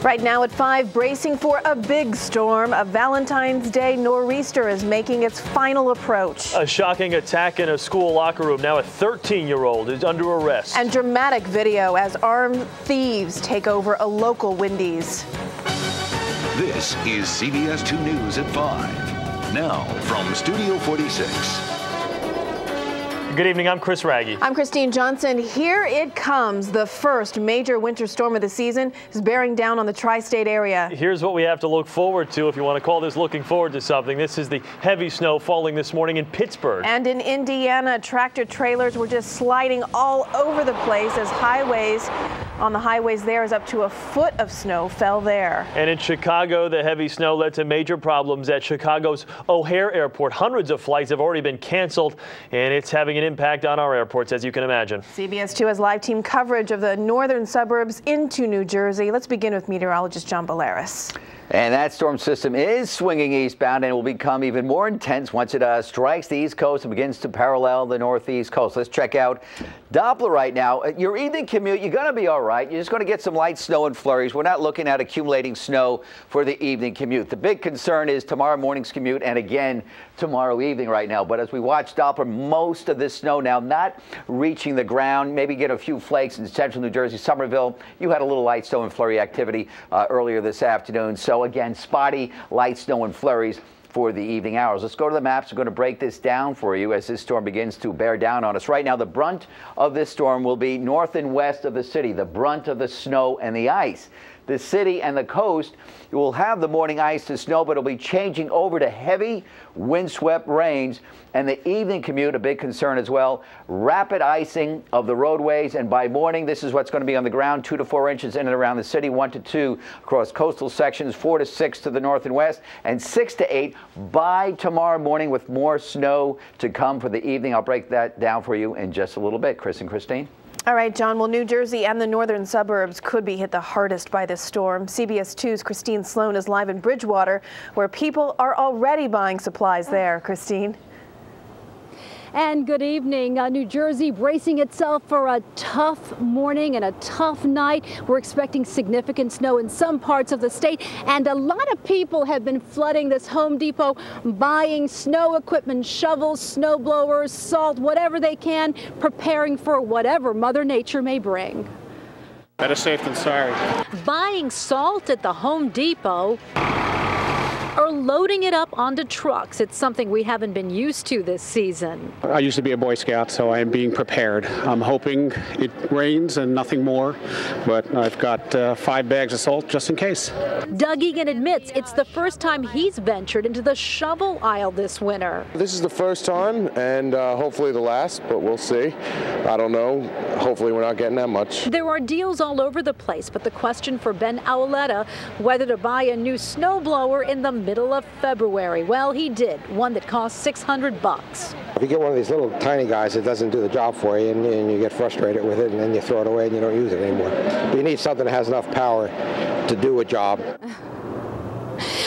Right now at 5, bracing for a big storm. A Valentine's Day nor'easter is making its final approach. A shocking attack in a school locker room. Now a 13-year-old is under arrest. And dramatic video as armed thieves take over a local Wendy's. This is CBS 2 News at 5. Now from Studio 46. Good evening, I'm Chris Raggi. I'm Christine Johnson. Here it comes. The first major winter storm of the season is bearing down on the tri-state area. Here's what we have to look forward to, if you want to call this looking forward to something. This is the heavy snow falling this morning in Pittsburgh. And in Indiana, tractor trailers were just sliding all over the place as on the highways there is up to a foot of snow fell there. And in Chicago, the heavy snow led to major problems at Chicago's O'Hare Airport. Hundreds of flights have already been canceled, and it's having an impact on our airports, as you can imagine. CBS 2 has live team coverage of the northern suburbs into New Jersey. Let's begin with meteorologist John Bolaris. And that storm system is swinging eastbound and will become even more intense once it strikes the east coast and begins to parallel the northeast coast. Let's check out Doppler right now. Your evening commute, you're going to be all right. You're just going to get some light snow and flurries. We're not looking at accumulating snow for the evening commute. The big concern is tomorrow morning's commute and again tomorrow evening right now. But as we watch Doppler, most of this snow now not reaching the ground. Maybe get a few flakes in central New Jersey. Somerville, you had a little light snow and flurry activity earlier this afternoon. So again, spotty light snow and flurries for the evening hours. Let's go to the maps. We're going to break this down for you as this storm begins to bear down on us. Right now, the brunt of this storm will be north and west of the city, the brunt of the snow and the ice. The city and the coast will have the morning ice to snow, but it'll be changing over to heavy windswept rains. And the evening commute, a big concern as well, rapid icing of the roadways. And by morning, this is what's going to be on the ground, 2 to 4 inches in and around the city, 1 to 2 across coastal sections, 4 to 6 to the north and west, and 6 to 8 by tomorrow morning with more snow to come for the evening. I'll break that down for you in just a little bit. Chris and Christine. All right, John. Well, New Jersey and the northern suburbs could be hit the hardest by this storm. CBS 2's Christine Sloan is live in Bridgewater, where people are already buying supplies there. Christine. And good evening. New Jersey bracing itself for a tough morning and a tough night. We're expecting significant snow in some parts of the state, and a lot of people have been flooding this Home Depot, buying snow equipment, shovels, snow blowers, salt, whatever they can, preparing for whatever Mother Nature may bring. Better safe than sorry. Buying salt at the Home Depot or loading it up onto trucks. It's something we haven't been used to this season. I used to be a Boy Scout, so I am being prepared. I'm hoping it rains and nothing more, but I've got 5 bags of salt just in case. Doug Egan admits it's the first time he's ventured into the shovel aisle this winter. This is the first time and hopefully the last, but we'll see. I don't know. Hopefully we're not getting that much. There are deals all over the place, but the question for Ben Auletta, whether to buy a new snowblower in the middle of February. Well, he did, one that cost $600. If you get one of these little tiny guys that doesn't do the job for you and you get frustrated with it and then you throw it away and you don't use it anymore. But you need something that has enough power to do a job.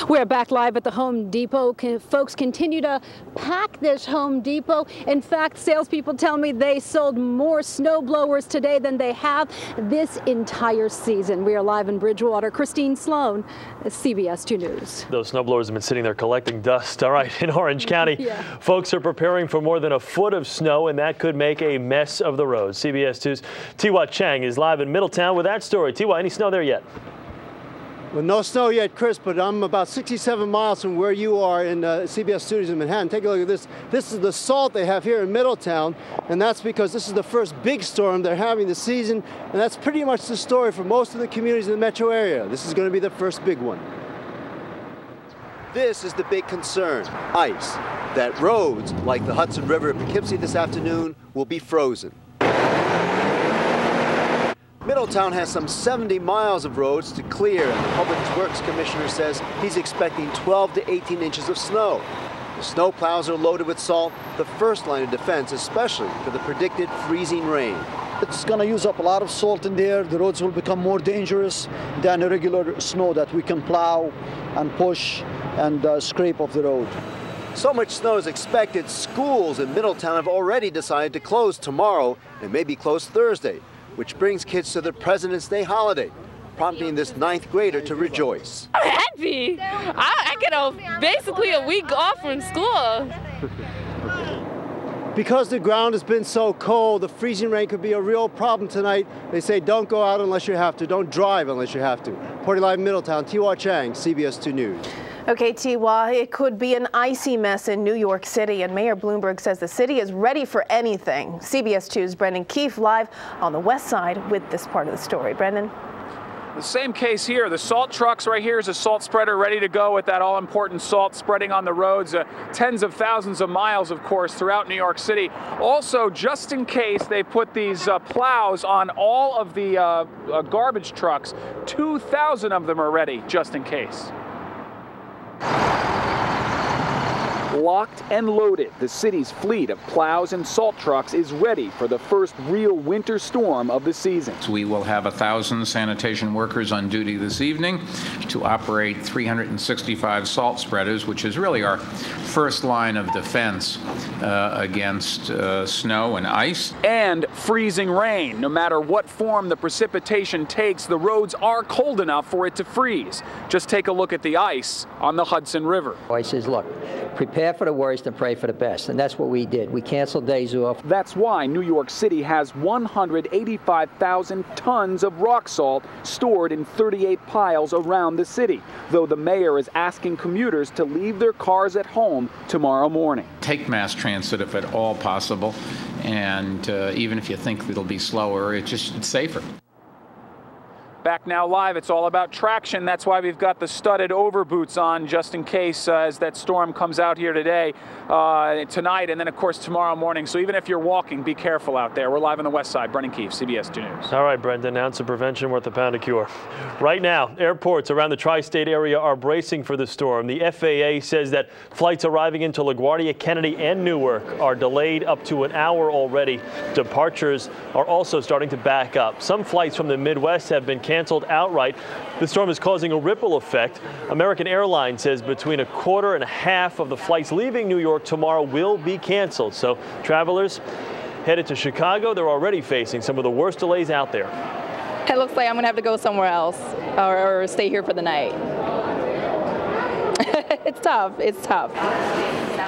We're back live at the Home Depot. Folks continue to pack this Home Depot. In fact, salespeople tell me they sold more snow blowers today than they have this entire season. We are live in Bridgewater. Christine Sloan, CBS 2 News. Those snow blowers have been sitting there collecting dust. All right, in Orange County, folks are preparing for more than a foot of snow, and that could make a mess of the roads. CBS 2's Tiwa Chang is live in Middletown with that story. Tiwa, any snow there yet? Well, no snow yet, Chris, but I'm about 67 miles from where you are in CBS Studios in Manhattan. Take a look at this. This is the salt they have here in Middletown, and that's because this is the first big storm they're having this season, and that's pretty much the story for most of the communities in the metro area. This is going to be the first big one. This is the big concern, ice. That roads, like the Hudson River at Poughkeepsie this afternoon, will be frozen. Middletown has some 70 miles of roads to clear, and the Public Works Commissioner says he's expecting 12 to 18 inches of snow. The snow plows are loaded with salt, the first line of defense, especially for the predicted freezing rain. It's going to use up a lot of salt in there. The roads will become more dangerous than a regular snow that we can plow and push and scrape off the road. So much snow is expected, schools in Middletown have already decided to close tomorrow and maybe close Thursday, which brings kids to the President's Day holiday. prompting this 9th grader to rejoice. I'm happy. I get basically a week off from school. Because the ground has been so cold, the freezing rain could be a real problem tonight. They say don't go out unless you have to. Don't drive unless you have to. Reporting live in Middletown, Tiwa Chang, CBS 2 News. Okay, Tiwa, it could be an icy mess in New York City, and Mayor Bloomberg says the city is ready for anything. CBS 2's Brendan Keefe live on the west side with this part of the story. Brendan? The same case here. The salt trucks right here is a salt spreader ready to go with that all-important salt spreading on the roads. Tens of thousands of miles, of course, throughout New York City. Also, just in case, they put these plows on all of the garbage trucks. 2,000 of them are ready, just in case. Locked and loaded, the city's fleet of plows and salt trucks is ready for the first real winter storm of the season. We will have 1,000 sanitation workers on duty this evening to operate 365 salt spreaders, which is really our first line of defense against snow and ice. And freezing rain. No matter what form the precipitation takes, the roads are cold enough for it to freeze. Just take a look at the ice on the Hudson River. I says, look, prepare for the worst and pray for the best, and that's what we did. We canceled days off. That's why New York City has 185,000 tons of rock salt stored in 38 piles around the city, though the mayor is asking commuters to leave their cars at home tomorrow morning. Take mass transit if at all possible, and even if you think it'll be slower, it's safer. Back now live, it's all about traction. That's why we've got the studded overboots on just in case as that storm comes out here today, tonight, and then of course tomorrow morning. So even if you're walking, be careful out there. We're live on the west side. Brendan Keefe, CBS 2 News. All right, Brendan, ounce of prevention worth a pound of cure. Right now, airports around the tri-state area are bracing for the storm. The FAA says that flights arriving into LaGuardia, Kennedy, and Newark are delayed up to an hour already. Departures are also starting to back up. Some flights from the Midwest have been canceled outright. The storm is causing a ripple effect. American Airlines says between a quarter and a half of the flights leaving New York tomorrow will be canceled. So travelers headed to Chicago, they're already facing some of the worst delays out there. It looks like I'm going to have to go somewhere else or stay here for the night. It's tough. It's tough.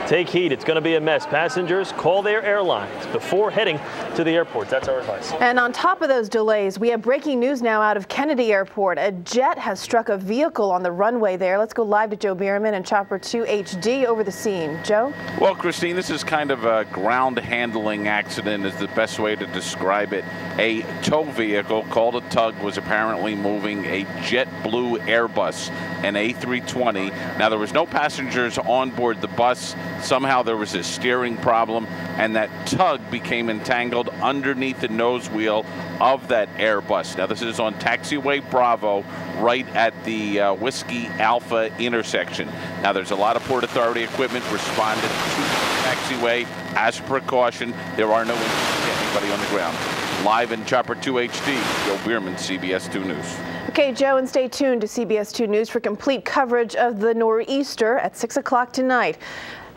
Take heed. It's going to be a mess. Passengers, call their airlines before heading to the airport. That's our advice. And on top of those delays, we have breaking news now out of Kennedy Airport. A jet has struck a vehicle on the runway there. Let's go live to Joe Bierman and Chopper 2 HD over the scene. Joe? Well, Christine, this is kind of a ground handling accident is the best way to describe it. A tow vehicle called a tug was apparently moving a JetBlue Airbus, an A320. Now, there was no passengers on board the bus. Somehow there was a steering problem, and that tug became entangled underneath the nose wheel of that Airbus. Now, this is on Taxiway Bravo, right at the Whiskey Alpha intersection. Now, there's a lot of Port Authority equipment responded to the taxiway as a precaution. There are no injuries to anybody on the ground. Live in Chopper 2 HD, Joe Bierman, CBS 2 News. Okay, Joe, and stay tuned to CBS 2 News for complete coverage of the nor'easter at 6 o'clock tonight.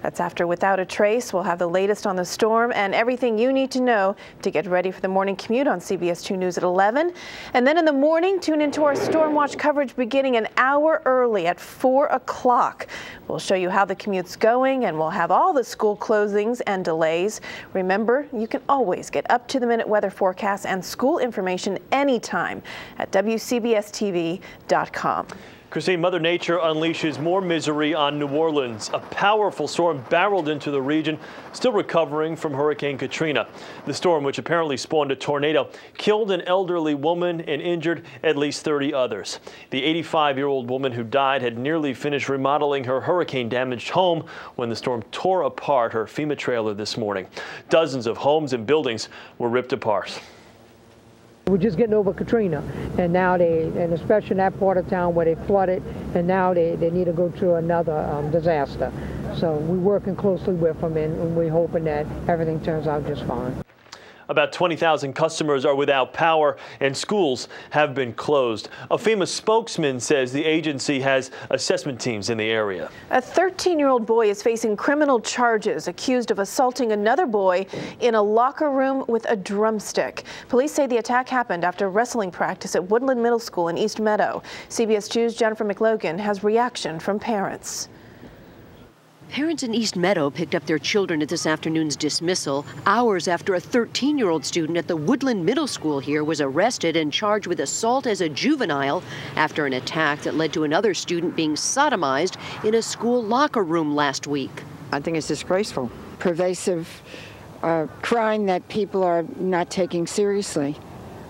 That's after Without a Trace. We'll have the latest on the storm and everything you need to know to get ready for the morning commute on CBS 2 News at 11. And then in the morning, tune into our Storm Watch coverage beginning an hour early at 4 o'clock. We'll show you how the commute's going, and we'll have all the school closings and delays. Remember, you can always get up-to-the-minute weather forecasts and school information anytime at WCBSTV.com. Christine, Mother Nature unleashes more misery on New Orleans. A powerful storm barreled into the region, still recovering from Hurricane Katrina. The storm, which apparently spawned a tornado, killed an elderly woman and injured at least 30 others. The 85-year-old woman who died had nearly finished remodeling her hurricane-damaged home when the storm tore apart her FEMA trailer this morning. Dozens of homes and buildings were ripped apart. We're just getting over Katrina, and now and especially in that part of town where they flooded, and now they need to go through another disaster. So we're working closely with them, and we're hoping that everything turns out just fine. About 20,000 customers are without power and schools have been closed. A FEMA spokesman says the agency has assessment teams in the area. A 13-year-old boy is facing criminal charges, accused of assaulting another boy in a locker room with a drumstick. Police say the attack happened after wrestling practice at Woodland Middle School in East Meadow. CBS 2's Jennifer McLogan has reaction from parents. Parents in East Meadow picked up their children at this afternoon's dismissal hours after a 13-year-old student at the Woodland Middle School here was arrested and charged with assault as a juvenile after an attack that led to another student being sodomized in a school locker room last week. I think it's disgraceful. Pervasive crime that people are not taking seriously.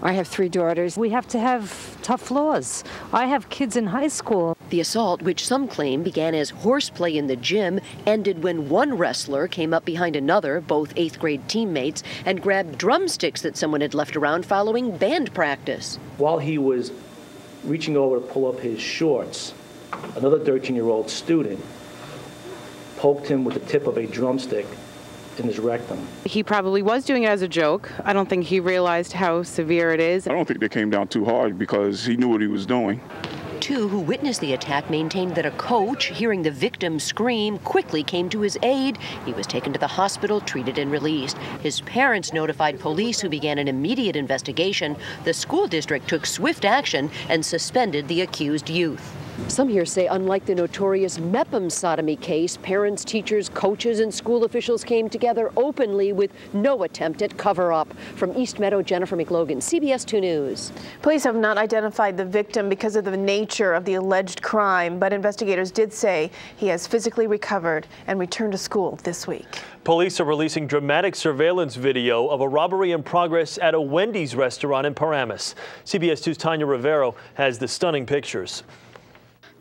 I have 3 daughters. We have to have tough laws. I have kids in high school. The assault, which some claim began as horseplay in the gym, ended when one wrestler came up behind another, both 8th grade teammates, and grabbed drumsticks that someone had left around following band practice. While he was reaching over to pull up his shorts, another 13-year-old student poked him with the tip of a drumstick in his rectum. He probably was doing it as a joke. I don't think he realized how severe it is. I don't think they came down too hard because he knew what he was doing. 2 who witnessed the attack maintained that a coach, hearing the victim scream, quickly came to his aid. He was taken to the hospital, treated and released. His parents notified police, who began an immediate investigation. The school district took swift action and suspended the accused youth. Some here say, unlike the notorious Mepham sodomy case, parents, teachers, coaches, and school officials came together openly with no attempt at cover-up. From East Meadow, Jennifer McLogan, CBS 2 News. Police have not identified the victim because of the nature of the alleged crime, but investigators did say he has physically recovered and returned to school this week. Police are releasing dramatic surveillance video of a robbery in progress at a Wendy's restaurant in Paramus. CBS 2's Tanya Rivero has the stunning pictures.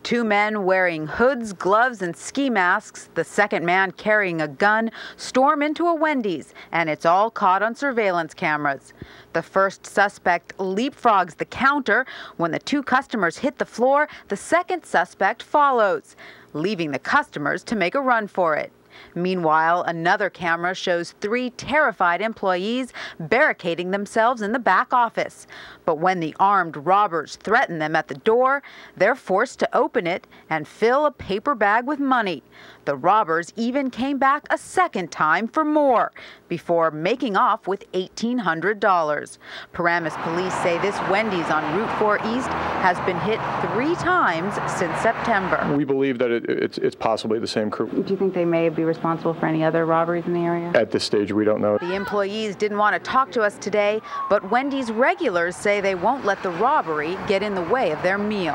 2 men wearing hoods, gloves, and ski masks, the second man carrying a gun, storm into a Wendy's, and it's all caught on surveillance cameras. The first suspect leapfrogs the counter. When the 2 customers hit the floor, the second suspect follows, leaving the customers to make a run for it. Meanwhile, another camera shows 3 terrified employees barricading themselves in the back office. But when the armed robbers threaten them at the door, they're forced to open it and fill a paper bag with money. The robbers even came back a second time for more before making off with $1,800. Paramus police say this Wendy's on Route 4 East has been hit 3 times since September. We believe that it's possibly the same crew. Do you think they may be responsible for any other robberies in the area? At this stage, we don't know. The employees didn't want to talk to us today, but Wendy's regulars say they won't let the robbery get in the way of their meal.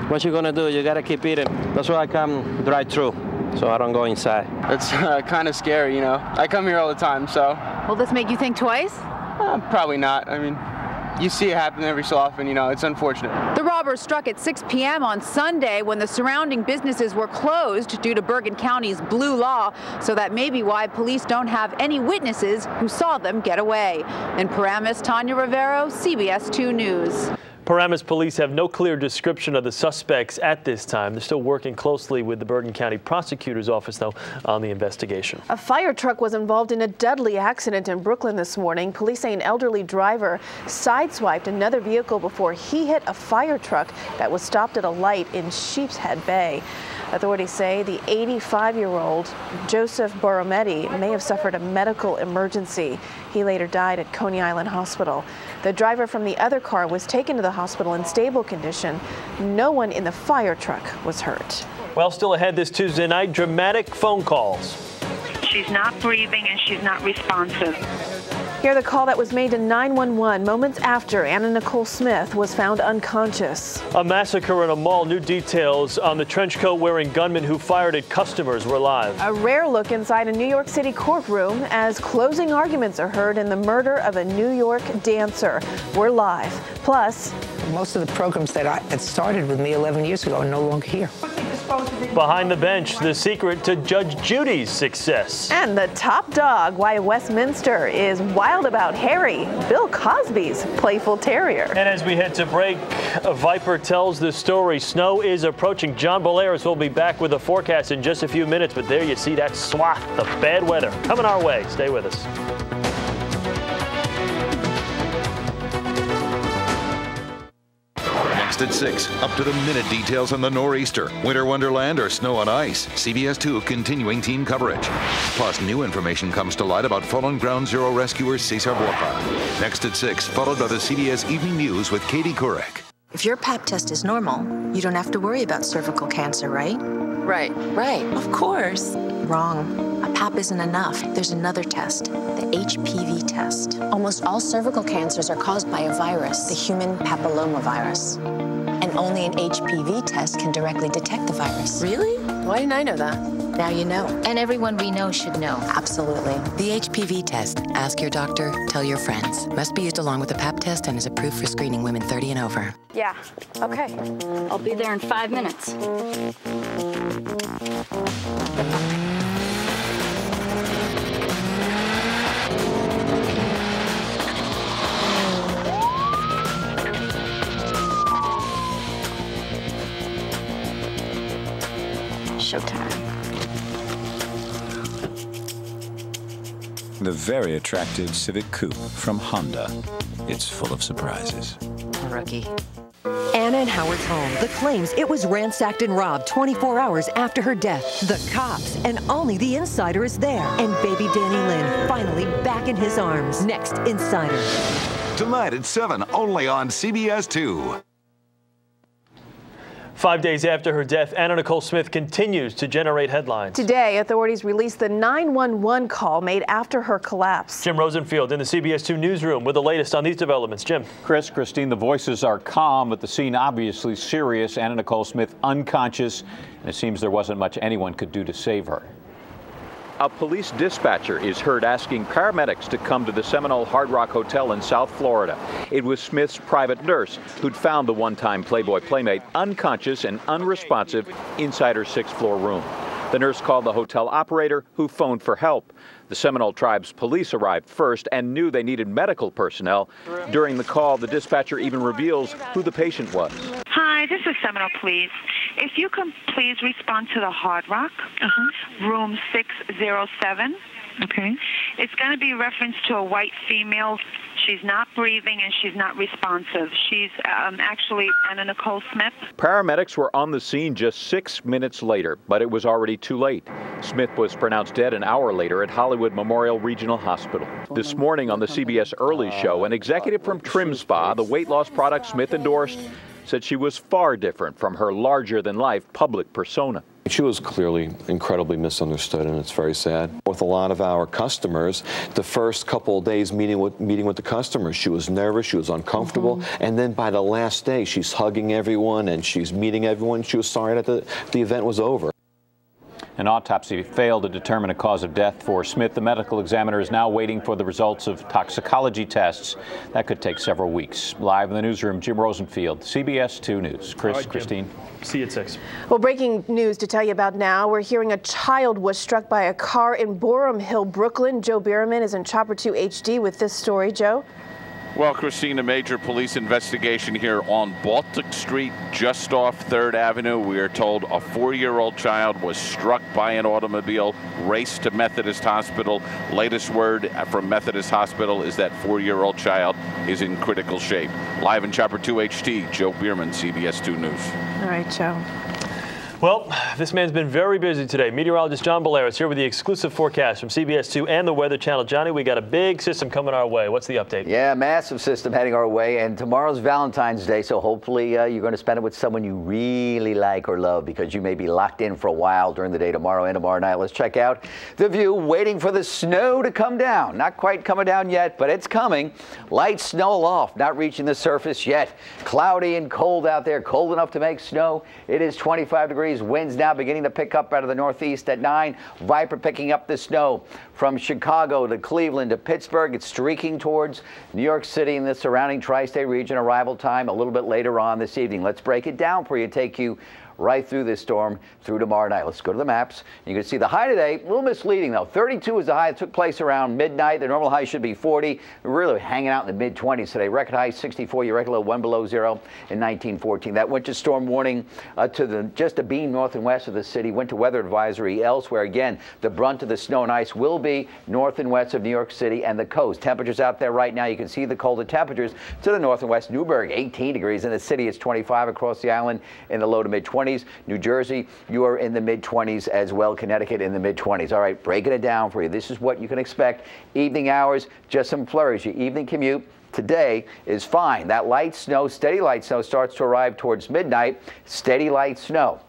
What you gonna do? You gotta keep eating. That's why I come drive-through, so I don't go inside. It's kind of scary, you know. I come here all the time, so. Will this make you think twice? Probably not. I mean, you see it happen every so often, you know, it's unfortunate. The robbers struck at 6 p.m. on Sunday when the surrounding businesses were closed due to Bergen County's blue law, so that may be why police don't have any witnesses who saw them get away. In Paramus, Tanya Rivero, CBS 2 News. Paramus police have no clear description of the suspects at this time. They're still working closely with the Bergen County Prosecutor's Office, though, on the investigation. A fire truck was involved in a deadly accident in Brooklyn this morning. Police say an elderly driver sideswiped another vehicle before he hit a fire truck that was stopped at a light in Sheepshead Bay. Authorities say the 85-year-old Joseph Borrometti may have suffered a medical emergency. He later died at Coney Island Hospital. The driver from the other car was taken to the hospital in stable condition. No one in the fire truck was hurt. Well, still ahead this Tuesday night, dramatic phone calls. She's not breathing and she's not responsive. Hear the call that was made to 911 moments after Anna Nicole Smith was found unconscious. A massacre in a mall. New details on the trench coat wearing gunman who fired at customers. We're live. A rare look inside a New York City courtroom as closing arguments are heard in the murder of a New York dancer. We're live. Plus, most of the programs that started with me 11 years ago are no longer here. Behind the bench, the secret to Judge Judy's success. And the top dog, why Westminster is wild about Harry, Bill Cosby's playful terrier. And as we head to break, Viper tells the story. Snow is approaching. John Bolaris will be back with a forecast in just a few minutes, but there you see that swath of bad weather coming our way. Stay with us. Next at 6, up-to-the-minute details on the nor'easter, winter wonderland, or snow on ice. CBS 2 continuing team coverage. Plus, new information comes to light about fallen Ground Zero rescuer Cesar Borja. Next at 6, followed by the CBS Evening News with Katie Couric. If your Pap test is normal, you don't have to worry about cervical cancer, right? Right. Of course. Wrong. A Pap isn't enough. There's another test, the HPV test. Almost all cervical cancers are caused by a virus, the human papillomavirus. And only an HPV test can directly detect the virus. Really? Why didn't I know that? Now you know. And everyone we know should know. Absolutely. The HPV test. Ask your doctor, tell your friends. Must be used along with the Pap test and is approved for screening women 30 and over. Yeah, okay. I'll be there in 5 minutes. Showtime. The very attractive Civic Coupe from Honda. It's full of surprises. Rookie. Anna and Howard's home. The claims it was ransacked and robbed 24 hours after her death. The cops, and only the insider is there. And baby Danny Lynn finally back in his arms. Next, Insider. Tonight at 7, only on CBS 2. 5 days after her death, Anna Nicole Smith continues to generate headlines. Today, authorities released the 911 call made after her collapse. Jim Rosenfield in the CBS 2 newsroom with the latest on these developments. Jim. Christine, the voices are calm, but the scene obviously serious. Anna Nicole Smith unconscious, and it seems there wasn't much anyone could do to save her. A police dispatcher is heard asking paramedics to come to the Seminole Hard Rock Hotel in South Florida. It was Smith's private nurse who'd found the one-time Playboy playmate unconscious and unresponsive inside her 6th floor room. The nurse called the hotel operator, who phoned for help. The Seminole Tribe's police arrived first and knew they needed medical personnel. During the call, the dispatcher even reveals who the patient was. Hi, this is Seminole Police. If you can please respond to the Hard Rock, room 607. Okay. It's going to be reference to a white female. She's not breathing and she's not responsive. She's actually Anna Nicole Smith. Paramedics were on the scene just 6 minutes later, but it was already too late. Smith was pronounced dead an hour later at Hollywood Memorial Regional Hospital. This morning on the CBS Early Show, an executive from Trim Spa, the weight loss product Smith endorsed, said she was far different from her larger-than-life public persona. She was clearly incredibly misunderstood, and it's very sad. With a lot of our customers, the first couple of days meeting with the customers, she was nervous, she was uncomfortable, and then by the last day, she's hugging everyone and she's meeting everyone. She was sorry that the event was over. An autopsy failed to determine a cause of death for Smith. The medical examiner is now waiting for the results of toxicology tests. That could take several weeks. Live in the newsroom, Jim Rosenfield, CBS 2 News. Christine. See you at 6. Well, breaking news to tell you about now. We're hearing a child was struck by a car in Boerum Hill, Brooklyn. Joe Bierman is in Chopper 2 HD with this story. Joe? Well, Christine, a major police investigation here on Baltic Street, just off 3rd Avenue. We are told a 4-year-old child was struck by an automobile, raced to Methodist Hospital. Latest word from Methodist Hospital is that 4-year-old child is in critical shape. Live in Chopper 2 HD, Joe Bierman, CBS 2 News. All right, Joe. Well, this man's been very busy today. Meteorologist John Bolaris here with the exclusive forecast from CBS 2 and the Weather Channel. Johnny, we got a big system coming our way. What's the update? Yeah, massive system heading our way, and tomorrow's Valentine's Day, so hopefully you're going to spend it with someone you really like or love, because you may be locked in for a while during the day tomorrow and tomorrow night. Let's check out the view, waiting for the snow to come down. Not quite coming down yet, but it's coming. Light snow aloft, not reaching the surface yet. Cloudy and cold out there, cold enough to make snow. It is 25 degrees. Winds now beginning to pick up out of the northeast at 9. Viper picking up the snow from Chicago to Cleveland to Pittsburgh. It's streaking towards New York City and the surrounding tri-state region. Arrival time a little bit later on this evening. Let's break it down for you. Take you right through this storm through tomorrow night. Let's go to the maps. You can see the high today, a little misleading though. 32 is the high. It took place around midnight. The normal high should be 40. We're really hanging out in the mid-20s today. Record high 64, your record low 1 below zero in 1914. That winter storm warning to just a beam north and west of the city. Winter weather advisory elsewhere. Again, the brunt of the snow and ice will be north and west of New York City and the coast. Temperatures out there right now, you can see the colder temperatures to the north and west. Newburgh 18 degrees. In the city it's 25 across the island in the low to mid-20s. New Jersey, you are in the mid-20s as well. Connecticut in the mid-20s. All right, breaking it down for you. This is what you can expect. Evening hours, just some flurries. Your evening commute today is fine. That light snow, steady light snow starts to arrive towards midnight. Steady light snow.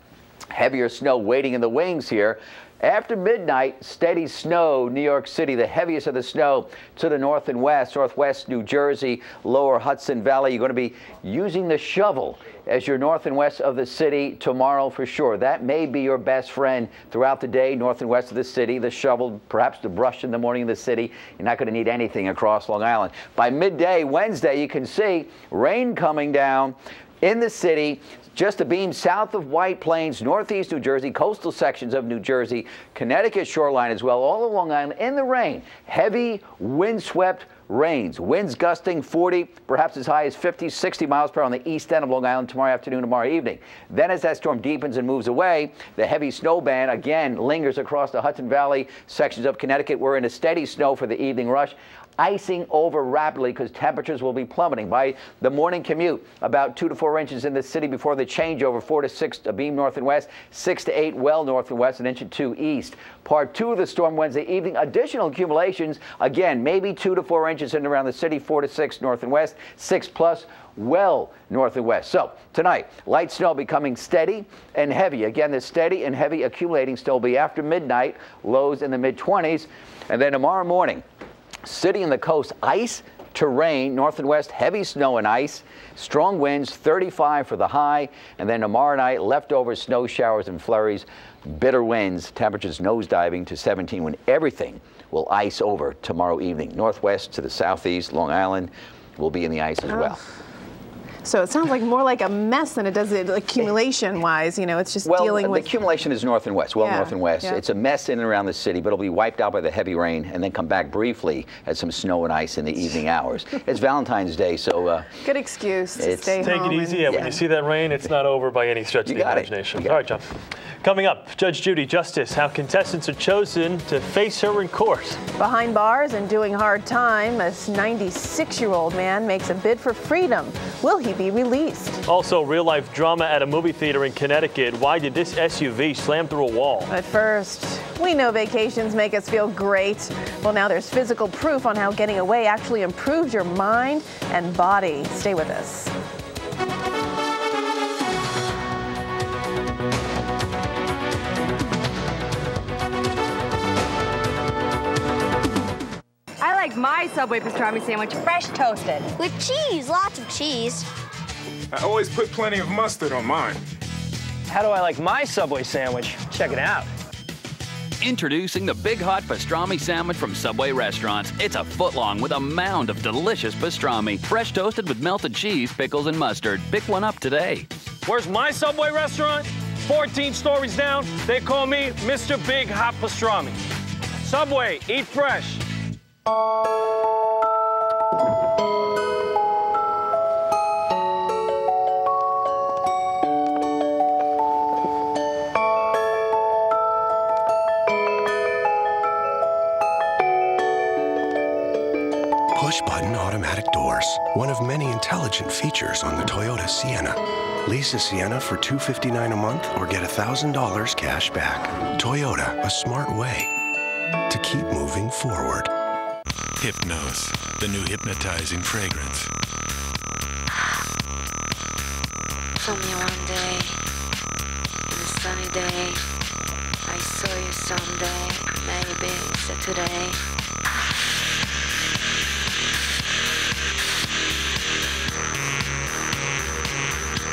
Heavier snow waiting in the wings here. After midnight, steady snow, New York City, the heaviest of the snow to the north and west, northwest New Jersey, lower Hudson Valley. You're going to be using the shovel as you're north and west of the city tomorrow for sure. That may be your best friend throughout the day, north and west of the city. The shovel, perhaps the brush in the morning of the city. You're not going to need anything across Long Island. By midday, Wednesday, you can see rain coming down in the city. Just a beam south of White Plains, northeast New Jersey, coastal sections of New Jersey, Connecticut shoreline as well, all of Long Island in the rain. Heavy windswept rains. Winds gusting 40, perhaps as high as 50, 60 miles per hour on the east end of Long Island tomorrow afternoon, tomorrow evening. Then as that storm deepens and moves away, the heavy snow band again lingers across the Hudson Valley sections of Connecticut. We're in a steady snow for the evening rush. Icing over rapidly because temperatures will be plummeting by the morning commute. About 2 to 4 inches in the city before the changeover. 4 to 6 a beam north and west, 6 to 8 well north and west, an inch or 2 east. Part 2 of the storm Wednesday evening. Additional accumulations again, maybe 2 to 4 inches in and around the city. 4 to 6 north and west, 6 plus well north and west. So tonight, light snow becoming steady and heavy. Again, the steady and heavy accumulating still be after midnight. Lows in the mid-20s, and then tomorrow morning. City and the coast, ice to rain, north and west, heavy snow and ice, strong winds, 35 for the high, and then tomorrow night, leftover snow showers and flurries, bitter winds, temperatures nosediving to 17 when everything will ice over tomorrow evening. Northwest to the southeast, Long Island will be in the ice as well. So it sounds like more like a mess than it does accumulation-wise. You know, it's just dealing with... the accumulation is north and west, north and west. Yeah. It's a mess in and around the city, but it'll be wiped out by the heavy rain and then come back briefly as some snow and ice in the evening hours. It's Valentine's Day, so... good excuse to stay home. Take it easy. When you see that rain, it's not over by any stretch of the imagination. All right, John. Coming up, Judge Judy Justice, how contestants are chosen to face her in court. Behind bars and doing hard time, a 96-year-old man makes a bid for freedom. Will he be released? Also, real-life drama at a movie theater in Connecticut. Why did this SUV slam through a wall? But first, we know vacations make us feel great. Well, now there's physical proof on how getting away actually improves your mind and body. Stay with us. I like my Subway pastrami sandwich fresh toasted. With cheese, lots of cheese. I always put plenty of mustard on mine. How do I like my Subway sandwich? Check it out. Introducing the Big Hot Pastrami Sandwich from Subway restaurants. It's a foot long with a mound of delicious pastrami. Fresh toasted with melted cheese, pickles, and mustard. Pick one up today. Where's my Subway restaurant? 14 stories down. They call me Mr. Big Hot Pastrami. Subway, eat fresh. Push-button automatic doors, one of many intelligent features on the Toyota Sienna. Lease a Sienna for $259 a month or get $1,000 cash back. Toyota, a smart way to keep moving forward. Hypnose, the new hypnotizing fragrance. Told me one day, on a sunny day, I saw you someday, maybe it's a today.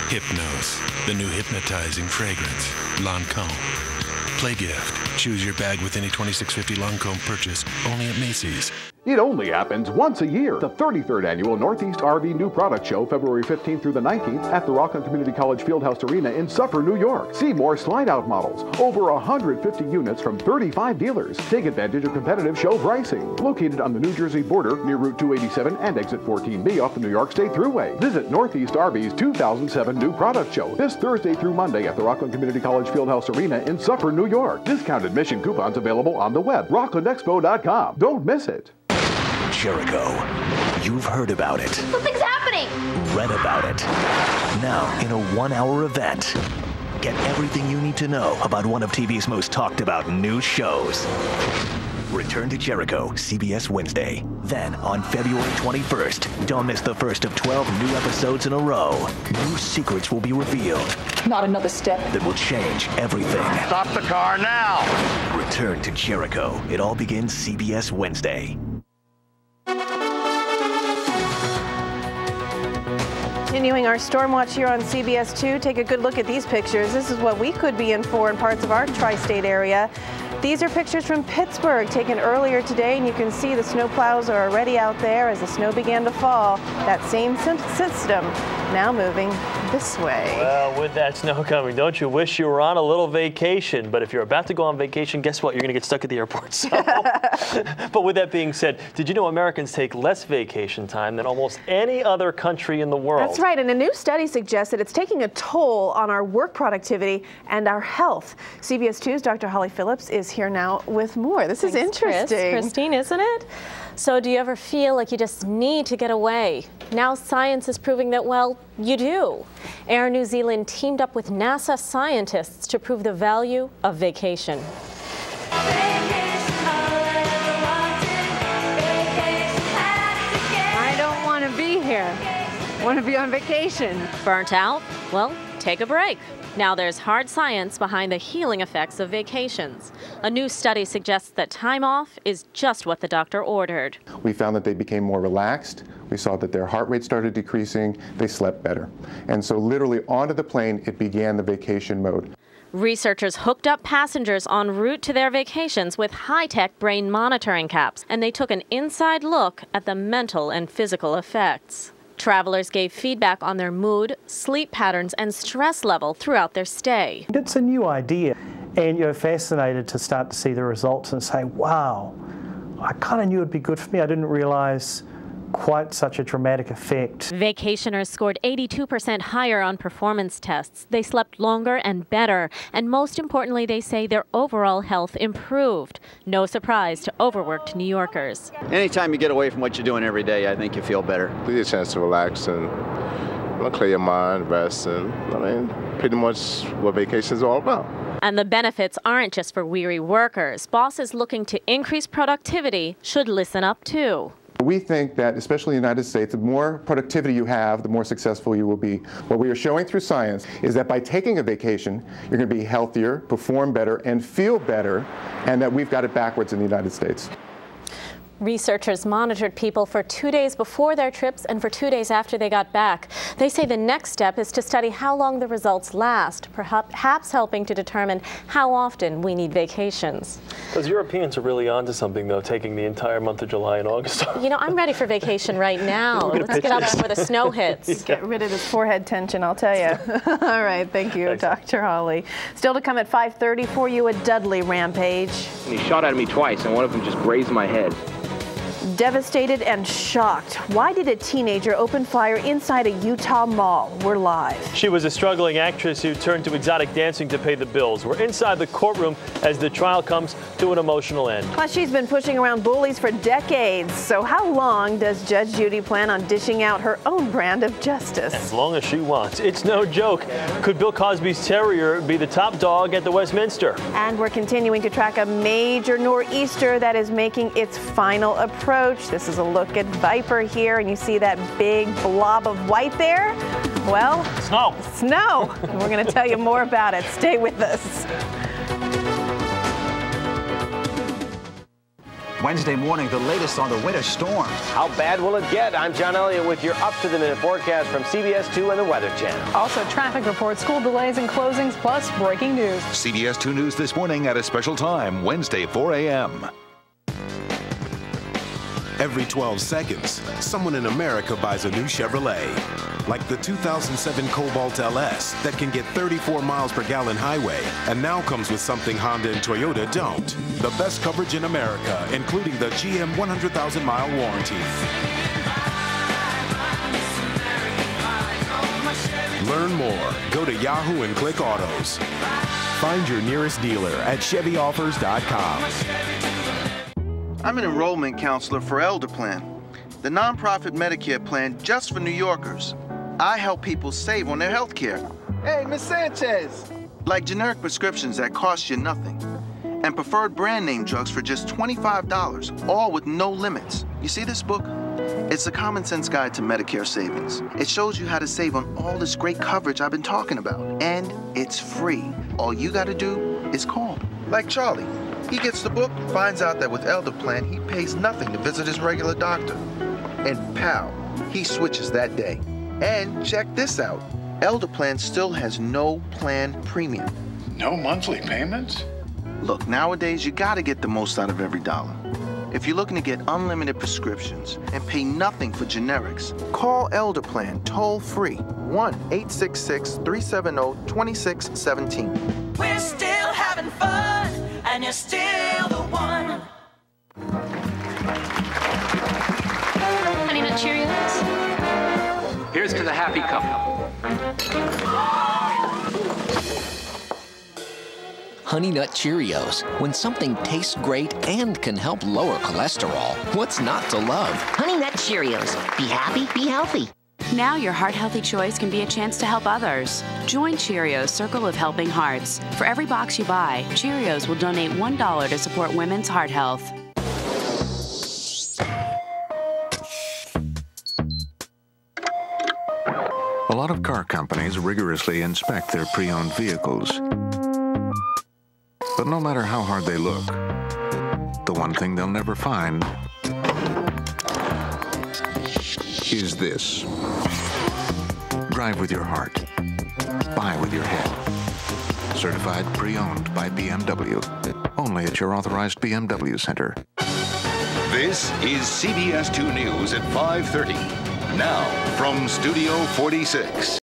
Hypnose, the new hypnotizing fragrance. Lancôme. Play gift. Choose your bag with any $26.50 Lancôme purchase, only at Macy's. It only happens once a year. The 33rd Annual Northeast RV New Product Show, February 15th through the 19th at the Rockland Community College Fieldhouse Arena in Suffolk, New York. See more slide-out models. Over 150 units from 35 dealers. Take advantage of competitive show pricing. Located on the New Jersey border near Route 287 and Exit 14B off the New York State Thruway. Visit Northeast RV's 2007 New Product Show this Thursday through Monday at the Rockland Community College Fieldhouse Arena in Suffolk, New York. Discount admission coupons available on the web. RocklandExpo.com. Don't miss it. Jericho. You've heard about it. Something's happening! Read about it. Now, in a 1-hour event, get everything you need to know about one of TV's most talked about new shows. Return to Jericho, CBS Wednesday. Then, on February 21st, don't miss the first of 12 new episodes in a row. New secrets will be revealed. Not another step. That will change everything. Stop the car now! Return to Jericho. It all begins CBS Wednesday. Continuing our storm watch here on CBS 2, take a good look at these pictures. This is what we could be in for in parts of our tri-state area. These are pictures from Pittsburgh taken earlier today, and you can see the snowplows are already out there as the snow began to fall. That same system now moving this way. Well, with that snow coming, don't you wish you were on a little vacation? But if you're about to go on vacation, guess what? You're going to get stuck at the airport. So. But with that being said, did you know Americans take less vacation time than almost any other country in the world? That's right, and a new study suggests that it's taking a toll on our work productivity and our health. CBS 2's Dr. Holly Phillips is here now with more. This is interesting. Christine, isn't it? So do you ever feel like you just need to get away? Now science is proving that, well, you do. Air New Zealand teamed up with NASA scientists to prove the value of vacation. I don't want to be here. I want to be on vacation. Burnt out? Well, take a break. Now there's hard science behind the healing effects of vacations. A new study suggests that time off is just what the doctor ordered. We found that they became more relaxed. We saw that their heart rate started decreasing. They slept better. And so literally onto the plane, it began the vacation mode. Researchers hooked up passengers en route to their vacations with high-tech brain monitoring caps, and they took an inside look at the mental and physical effects. Travelers gave feedback on their mood, sleep patterns, and stress level throughout their stay. It's a new idea, and you're fascinated to start to see the results and say, wow, I kind of knew it'd be good for me. I didn't realize quite such a dramatic effect. Vacationers scored 82% higher on performance tests. They slept longer and better, and most importantly, they say their overall health improved. No surprise to overworked New Yorkers. Anytime you get away from what you're doing every day, I think you feel better. You get a chance to relax and clear your mind, rest, and pretty much what vacation is all about. And the benefits aren't just for weary workers. Bosses looking to increase productivity should listen up too. We think that, especially in the United States, the more productivity you have, the more successful you will be. What we are showing through science is that by taking a vacation, you're going to be healthier, perform better, and feel better, and that we've got it backwards in the United States. Researchers monitored people for 2 days before their trips and for 2 days after they got back. They say the next step is to study how long the results last, perhaps helping to determine how often we need vacations. Those Europeans are really onto something, though, taking the entire month of July and August. You know, I'm ready for vacation right now. Let's get out before the snow hits. Yeah. Get rid of this forehead tension, I'll tell you. All right, thank you, Dr. Holly. Still to come at 5:30 for you, a Dudley rampage. He shot at me twice, and one of them just grazed my head. Devastated and shocked. Why did a teenager open fire inside a Utah mall? We're live. She was a struggling actress who turned to exotic dancing to pay the bills. We're inside the courtroom as the trial comes to an emotional end. Plus, she's been pushing around bullies for decades. So how long does Judge Judy plan on dishing out her own brand of justice? As long as she wants. It's no joke. Could Bill Cosby's terrier be the top dog at the Westminster? And we're continuing to track a major nor'easter that is making its final approach. This is a look at Viper here, and you see that big blob of white there? Well, snow. Snow. And we're going to tell you more about it. Stay with us. Wednesday morning, the latest on the winter storm. How bad will it get? I'm John Elliott with your up-to-the-minute forecast from CBS 2 and the Weather Channel. Also, traffic reports, school delays and closings, plus breaking news. CBS 2 News this morning at a special time, Wednesday, 4 a.m. Every 12 seconds, someone in America buys a new Chevrolet. Like the 2007 Cobalt LS that can get 34 miles per gallon highway and now comes with something Honda and Toyota don't. The best coverage in America, including the GM 100,000-mile warranty. Learn more. Go to Yahoo and click Autos. Find your nearest dealer at ChevyOffers.com. I'm an enrollment counselor for Elder Plan, the nonprofit Medicare plan just for New Yorkers. I help people save on their health care. Hey, Miss Sanchez! Like generic prescriptions that cost you nothing, and preferred brand name drugs for just $25, all with no limits. You see this book? It's a common sense guide to Medicare savings. It shows you how to save on all this great coverage I've been talking about, and it's free. All you gotta do is call. Like Charlie. He gets the book, finds out that with Elder Plan, he pays nothing to visit his regular doctor. And pow, he switches that day. And check this out. Elder Plan still has no plan premium. No monthly payments? Look, nowadays you gotta get the most out of every dollar. If you're looking to get unlimited prescriptions and pay nothing for generics, call Elder Plan toll free 1-866-370-2617. We're still having fun, and you're still the one. Honey Nut Cheerios? Here's to the happy couple. Honey Nut Cheerios. When something tastes great and can help lower cholesterol, what's not to love? Honey Nut Cheerios. Be happy, be healthy. Now your heart-healthy choice can be a chance to help others. Join Cheerios' Circle of Helping Hearts. For every box you buy, Cheerios will donate $1 to support women's heart health. A lot of car companies rigorously inspect their pre-owned vehicles. But no matter how hard they look, the one thing they'll never find is this. Drive with your heart. Buy with your head. Certified pre-owned by BMW. Only at your authorized BMW center. This is CBS 2 News at 5:30. Now, from Studio 46.